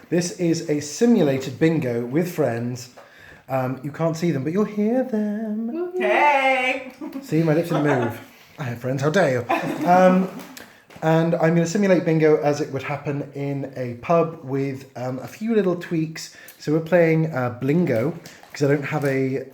This is a simulated bingo with friends. You can't see them, but you'll hear them. Hey! See, my lips didn't move. I have friends, how dare you? And I'm going to simulate bingo as it would happen in a pub with a few little tweaks. So we're playing Blingo, because I don't have a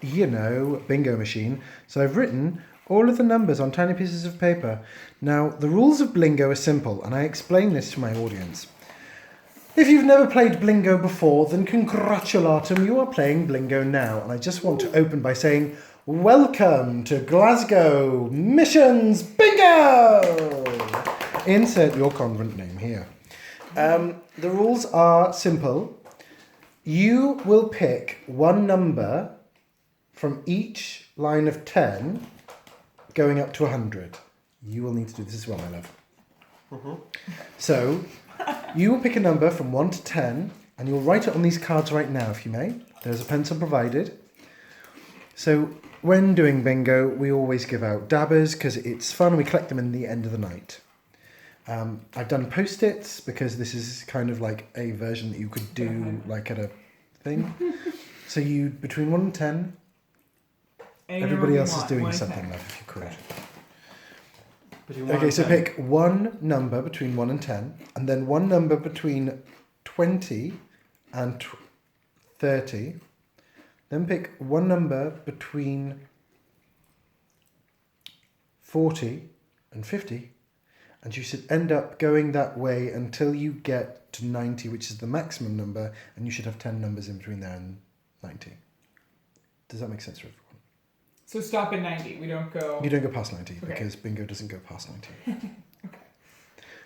bingo machine. So I've written all of the numbers on tiny pieces of paper. Now, the rules of Blingo are simple, and I explain this to my audience. If you've never played Blingo before, then congratulatum, you are playing Blingo now. And I just want to open by saying, welcome to Glasgow Missions Bingo! Insert your convent name here. The rules are simple. You will pick one number from each line of 10 going up to 100. You will need to do this as well, my love. Mm-hmm. So, you will pick a number from 1 to 10 and you'll write it on these cards right now, if you may. There's a pencil provided. So, when doing bingo, we always give out dabbers because it's fun and we collect them in the end of the night. I've done post-its because this is kind of like a version that you could do like at a thing. So you, between 1 and 10, everybody else is doing something like if you could. Okay, so pick one number between 1 and 10, and then one number between 20 and 30. Then pick one number between 40 and 50, and you should end up going that way until you get to 90, which is the maximum number, and you should have 10 numbers in between there and 90. Does that make sense for everyone? So stop at 90, we don't go... You don't go past 90, because bingo doesn't go past 90. Okay.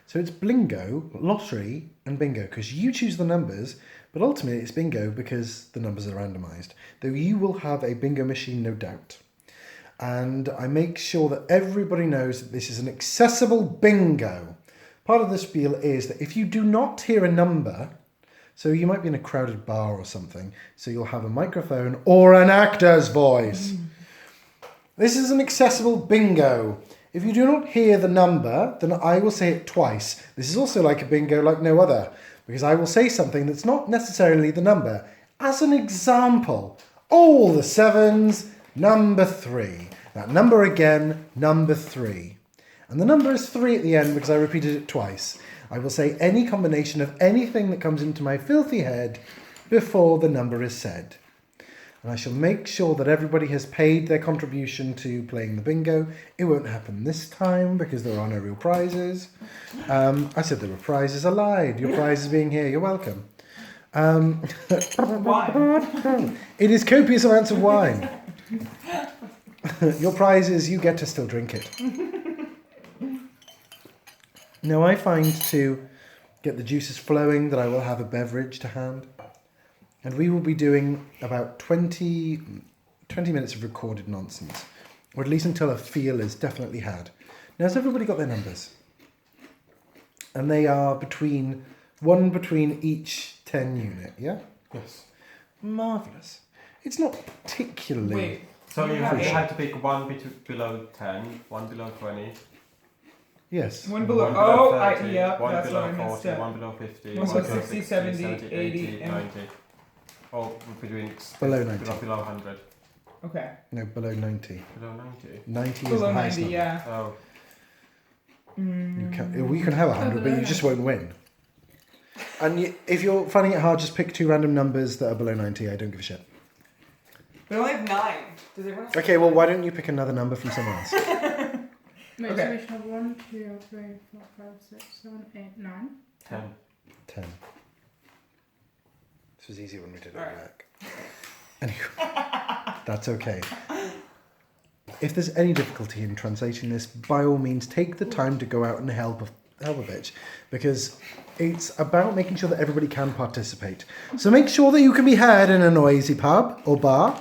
So it's Blingo, lottery, and bingo, because you choose the numbers, but ultimately it's bingo because the numbers are randomised. Though you will have a bingo machine, no doubt. And I make sure that everybody knows that this is an accessible bingo. Part of the spiel is that if you do not hear a number, so you might be in a crowded bar or something, so you'll have a microphone or an actor's voice. This is an accessible bingo. If you do not hear the number, then I will say it twice. This is also like a bingo like no other, because I will say something that's not necessarily the number. As an example, all the sevens, number 3. That number again, number 3. And the number is 3 at the end because I repeated it twice. I will say any combination of anything that comes into my filthy head before the number is said. And I shall make sure that everybody has paid their contribution to playing the bingo. It won't happen this time because there are no real prizes. I said there were prizes. I lied. Your prize is being here. You're welcome. Wine. It is copious amounts of wine. Your prize is you get to still drink it. Now I find to get the juices flowing that I will have a beverage to hand. And we will be doing about 20 minutes of recorded nonsense. Or at least until a feel is definitely had. Now, has everybody got their numbers? And they are between each 10 unit, yeah? Yes. Marvellous. It's not particularly... Wait. So you have to pick one below 10, one below 20. Yes. One below... One below 30, yeah, one that's below what I messed 40, up. one below 50, One one below below 60, 70, 80, 90. and- Or between... Below 90. Below 100. Okay. No, below 90. Below 90. 90 is Below the highest 90, number. yeah. Oh. We can have 100, but you just won't win. And if you're finding it hard, just pick 2 random numbers that are below 90. I don't give a shit. We only have 9. Does everyone have... Okay, well, why don't you pick another number from someone else? Wait, Okay. so we should have 1, 2, 3, 4, 5, 6, 7, 8, 9. 10. 10. This was easier when we did it All at right. work. Anyway, that's okay. If there's any difficulty in translating this, by all means, take the time to go out and help a bitch, because it's about making sure that everybody can participate. So make sure that you can be heard in a noisy pub or bar.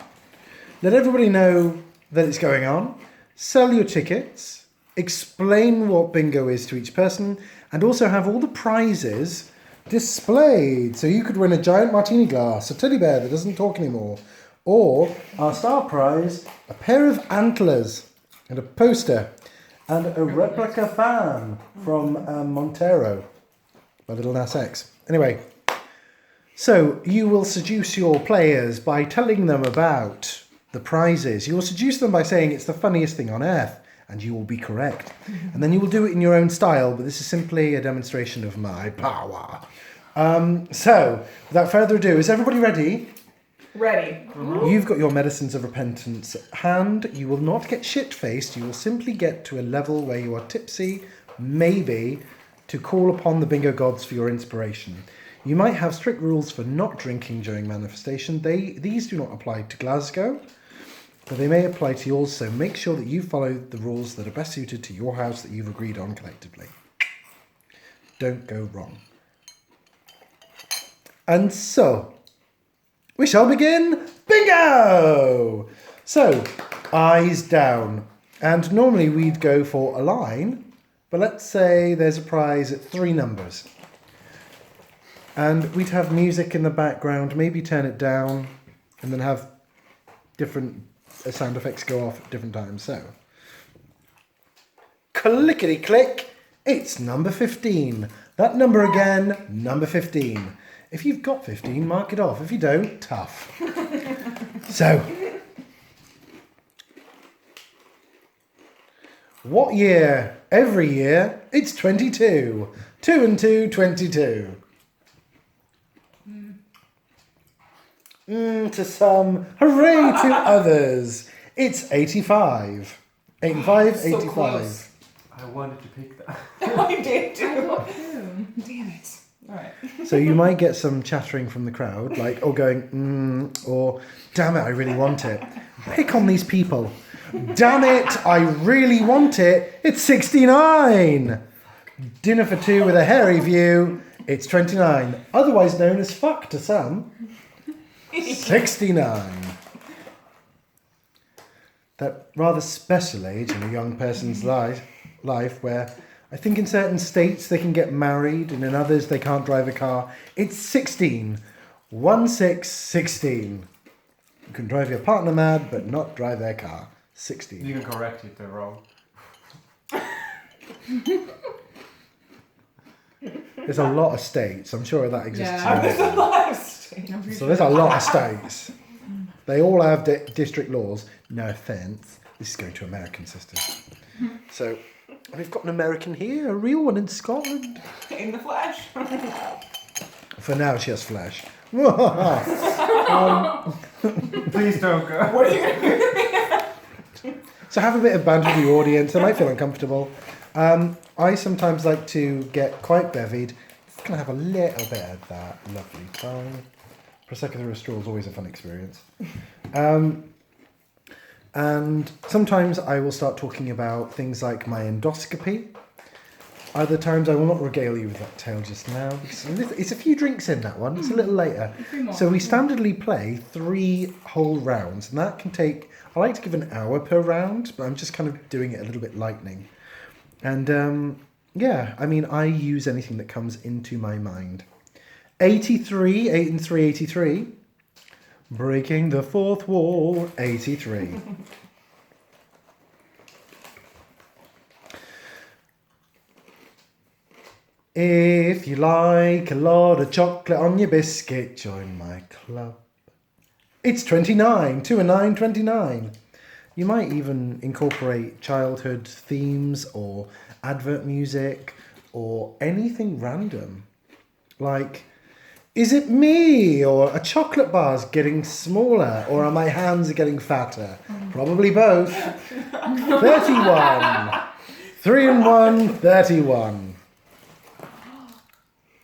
Let everybody know that it's going on. Sell your tickets. Explain what bingo is to each person, and also have all the prizes displayed. So you could win a giant martini glass, a teddy bear that doesn't talk anymore, or our star prize, a pair of antlers and a poster and a replica fan from Montero. by Little Nas X. Anyway, so you will seduce your players by telling them about the prizes. You will seduce them by saying it's the funniest thing on earth, and you will be correct. And then you will do it in your own style, but this is simply a demonstration of my power. So, without further ado, is everybody ready? Ready. You've got your medicines of repentance at hand. You will not get shit-faced. You will simply get to a level where you are tipsy, maybe, to call upon the bingo gods for your inspiration. You might have strict rules for not drinking during manifestation. These do not apply to Glasgow, but they may apply to yours, so make sure that you follow the rules that are best suited to your house that you've agreed on collectively. Don't go wrong. And so, we shall begin bingo! So, eyes down. And normally we'd go for a line, but let's say there's a prize at 3 numbers. And we'd have music in the background, maybe turn it down, and then have different sound effects go off at different times. So, clickety-click, it's number 15. That number again, number 15. If you've got 15, mark it off. If you don't, tough. So, what year? Every year, it's 22. 2 and 2, 22. To some, hooray to others. It's 85. 85, So 85. close. I wanted to pick that. I did too. Two. Damn it. Alright. So you might get some chattering from the crowd, like, or going, or, damn it, I really want it. Pick on these people. Damn it, I really want it. It's 69. Dinner for 2 with a hairy view. It's 29. Otherwise known as fuck to some. 69. That rather special age in a young person's life where I think in certain states they can get married and in others they can't drive a car. It's 16. 16. You can drive your partner mad but not drive their car. 16. You can correct if they're wrong. There's a lot of states. I'm sure that exists. Yeah. There's a lot of states. So there's a lot of states. They all have district laws. No offence. This is going to American sisters. So we've got an American here, a real one in Scotland. In the flesh. For now, she has flesh. Please don't go. What are you gonna do? So have a bit of banter with the audience. They might feel uncomfortable. I sometimes like to get quite bevied. Just gonna have a little bit of that lovely time. Prosecco through a straw is always a fun experience. And sometimes I will start talking about things like my endoscopy. Other times I will not regale you with that tale just now because it's a few drinks in that one. It's a little later. So we standardly play 3 whole rounds, and that can take. I like to give an hour per round, but I'm just kind of doing it a little bit lightning. And yeah, I mean, I use anything that comes into my mind. 83, 8 and 3, 83. Breaking the 4th wall, 83. If you like a lot of chocolate on your biscuit, join my club. It's 29, 2 and 9, 29. You might even incorporate childhood themes or advert music or anything random. Like, is it me or a chocolate bar's getting smaller or are my hands getting fatter? Probably both. 31. 3 and 1, 31.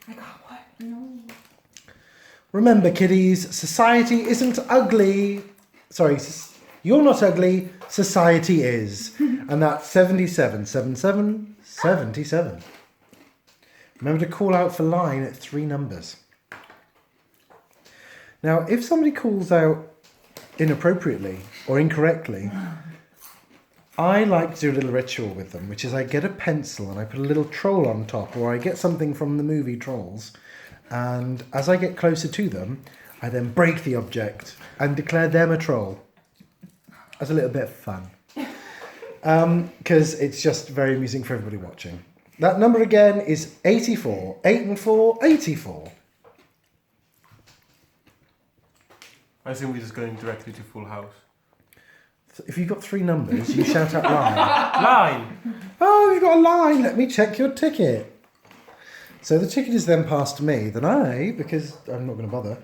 I got one. No. Remember, kiddies, society isn't ugly. Sorry, you're not ugly, society is. And that's 77, 77, 77. Remember to call out for line at 3 numbers. Now, if somebody calls out inappropriately or incorrectly, I like to do a little ritual with them, which is I get a pencil and I put a little troll on top, or I get something from the movie Trolls, and as I get closer to them, I then break the object and declare them a troll. As a little bit of fun. Because it's just very amusing for everybody watching. That number again is 84. 8 and 4, 84. I assume we're just going directly to full house. So if you've got 3 numbers, you shout out line. Line! Oh, you've got a line. Let me check your ticket. So the ticket is then passed to me. Then I, because I'm not going to bother,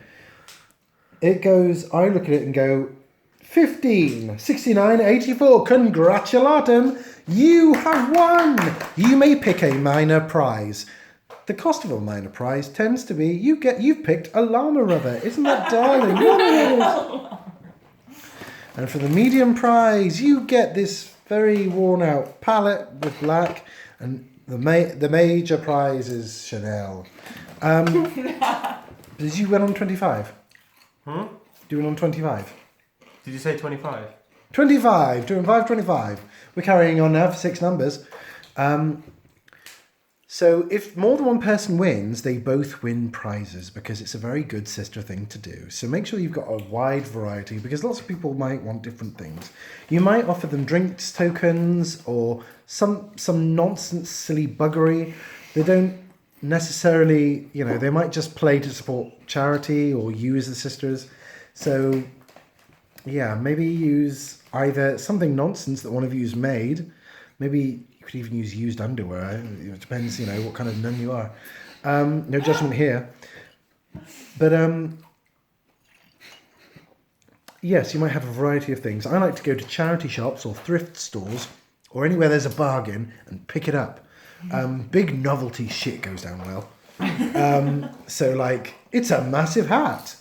it goes, I look at it and go, 15, 69, 84. Congratulatum. You have won. You may pick a minor prize. The cost of a minor prize tends to be you've picked a llama rubber. Isn't that darling? What it is. And for the medium prize, you get this very worn out palette with black, and the major prize is Chanel. Did you win on 25? Hmm? Do you win on 25? Did you say 25? 25, 25. We're carrying on now for 6 numbers. So if more than one person wins, they both win prizes because it's a very good sister thing to do. So make sure you've got a wide variety because lots of people might want different things. You might offer them drinks tokens or some nonsense, silly buggery. They don't necessarily, they might just play to support charity or you as the sisters. So yeah, maybe use either something nonsense that one of you's made. Maybe you could even use used underwear. It depends, what kind of nun you are. No judgment here. But yes, you might have a variety of things. I like to go to charity shops or thrift stores or anywhere there's a bargain and pick it up. Big novelty shit goes down well. So like, it's a massive hat.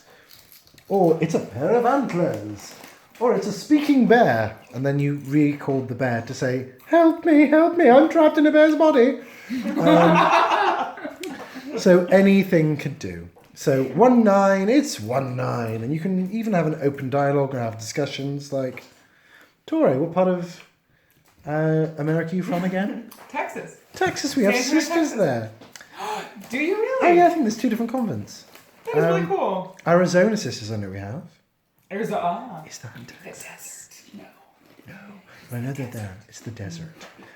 Or it's a pair of antlers. Or it's a speaking bear. And then you recall the bear to say, help me, I'm trapped in a bear's body. So anything could do. So 1-9, it's 1-9. And you can even have an open dialogue and have discussions like, Torre, what part of America are you from again? Texas. Texas, we have San Antonio, sisters Texas. there. Do you Oh really? yeah, I think there's 2 different convents. That is really cool. Arizona sisters I know we have. Arizona. Is that in Texas? Texas. No. I know they're there. It's the desert.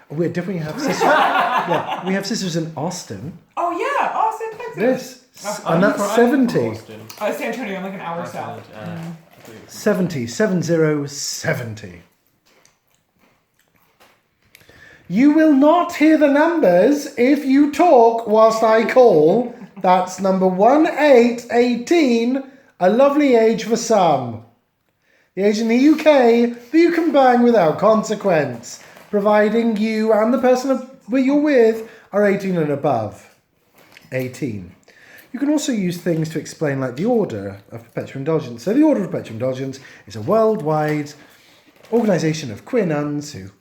Oh, wait, don't we have sisters? Yeah, we have sisters in Austin. Oh yeah, Austin, Texas. Yes. Oh, And that's 70. San Antonio, I'm like an hour south. 70. 70. You will not hear the numbers if you talk whilst I call. That's number 1818, a lovely age for some. The age in the UK that you can bang without consequence, providing you and the person that you're with are 18 and above. 18. You can also use things to explain like the Order of Perpetual Indulgence. So the Order of Perpetual Indulgence is a worldwide organisation of queer nuns who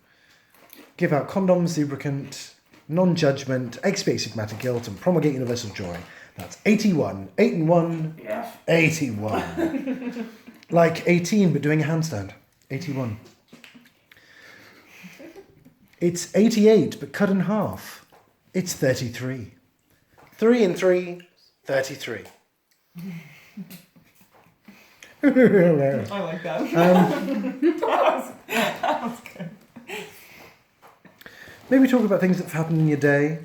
give out condoms, lubricant, non-judgment, expiate stigmatic guilt, and promulgate universal joy. That's 81. 8 and 1. Yeah. 81. Like 18, but doing a handstand. 81. It's 88, but cut in half. It's 33. 3 and 3, 33. I like that. That was good. Maybe talk about things that have happened in your day.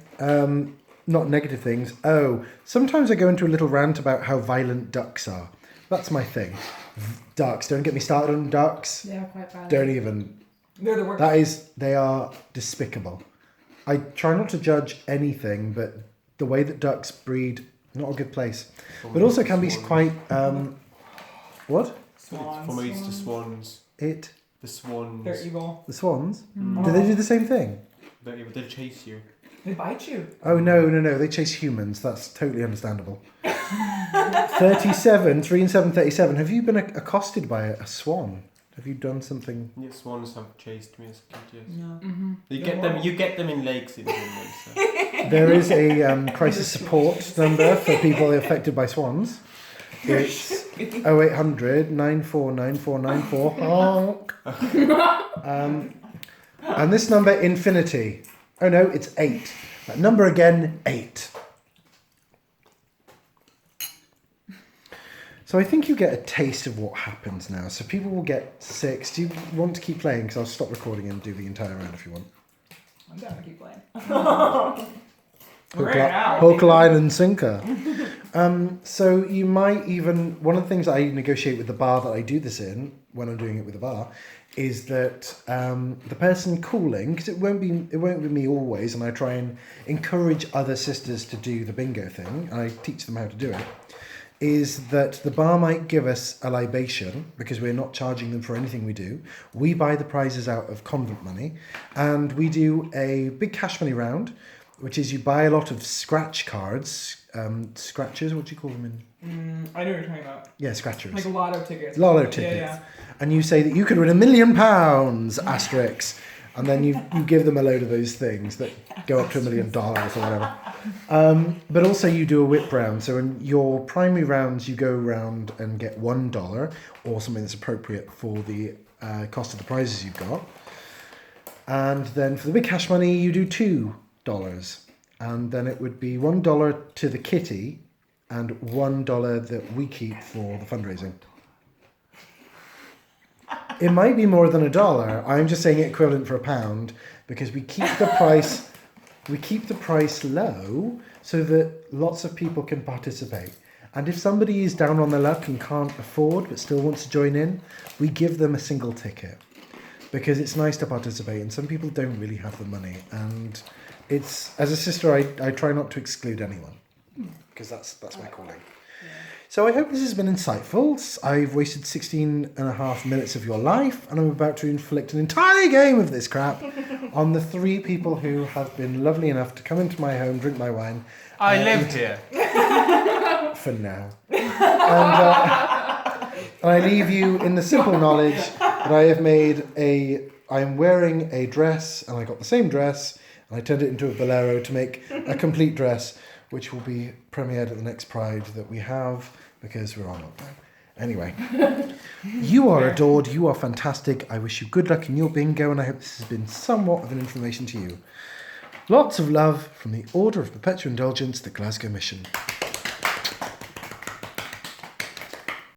Not negative things. Oh, sometimes I go into a little rant about how violent ducks are. That's my thing. Ducks. Don't get me started on ducks. Yeah, quite bad. Don't even. They're the worst. They are despicable. I try not to judge anything, but the way that ducks breed, not a good place. But also can be quite, what? Swans. For me, it's the swans. The swans. They're evil. swans? Do they do the same thing? They'll chase you. They bite you. Oh, no. They chase humans. That's totally understandable. 37, 3 and 7, 37. Have you been accosted by a swan? Have you done something? Yeah, swans have chased me as a kid, yes. No. Mm-hmm. You get them in lakes in Finland. So. There is a crisis support number for people affected by swans. It's 0800 949494 honk. And this number, infinity. Oh no, it's 8. That number again, 8. So I think you get a taste of what happens now. So people will get 6. Do you want to keep playing? Because I'll stop recording and do the entire round if you want. I'm down to keep playing. We're in now. Hook, line, and sinker. So you might even, one of the things I negotiate with the bar that I do this in, when I'm doing it with the bar, is that the person calling, because it won't be me always, and I try and encourage other sisters to do the bingo thing, and I teach them how to do it, is that the bar might give us a libation, because we're not charging them for anything we do. We buy the prizes out of convent money, and we do a big cash money round, which is you buy a lot of scratch cards, scratchers, what do you call them in? I know what you're talking about. Yeah, scratchers. Like lotto tickets. Lotto tickets. Yeah. And you say that you could win £1 million, asterisk, and then you give them a load of those things that go up to $1 million or whatever. But also you do a whip round. So in your primary rounds, you go around and get $1 or something that's appropriate for the cost of the prizes you've got. And then for the big cash money, you do $2. And then it would be $1 to the kitty and $1 that we keep for the fundraising. It might be more than $1. I'm just saying it equivalent for £1 because we keep the price. We keep the price low so that lots of people can participate. And if somebody is down on their luck and can't afford but still wants to join in, we give them a single ticket because it's nice to participate. And some people don't really have the money. And it's, as a sister, I try not to exclude anyone because that's my calling. So I hope this has been insightful. I've wasted 16 and a half minutes of your life, and I'm about to inflict an entire game of this crap on the 3 people who have been lovely enough to come into my home, drink my wine. I live here. For now. And I leave you in the simple knowledge that I'm wearing a dress, and I got the same dress, and I turned it into a bolero to make a complete dress, which will be premiered at the next Pride that we have, because we're on lockdown. Anyway, you are adored, you are fantastic. I wish you good luck in your bingo, and I hope this has been somewhat of an information to you. Lots of love from the Order of Perpetual Indulgence, the Glasgow Mission.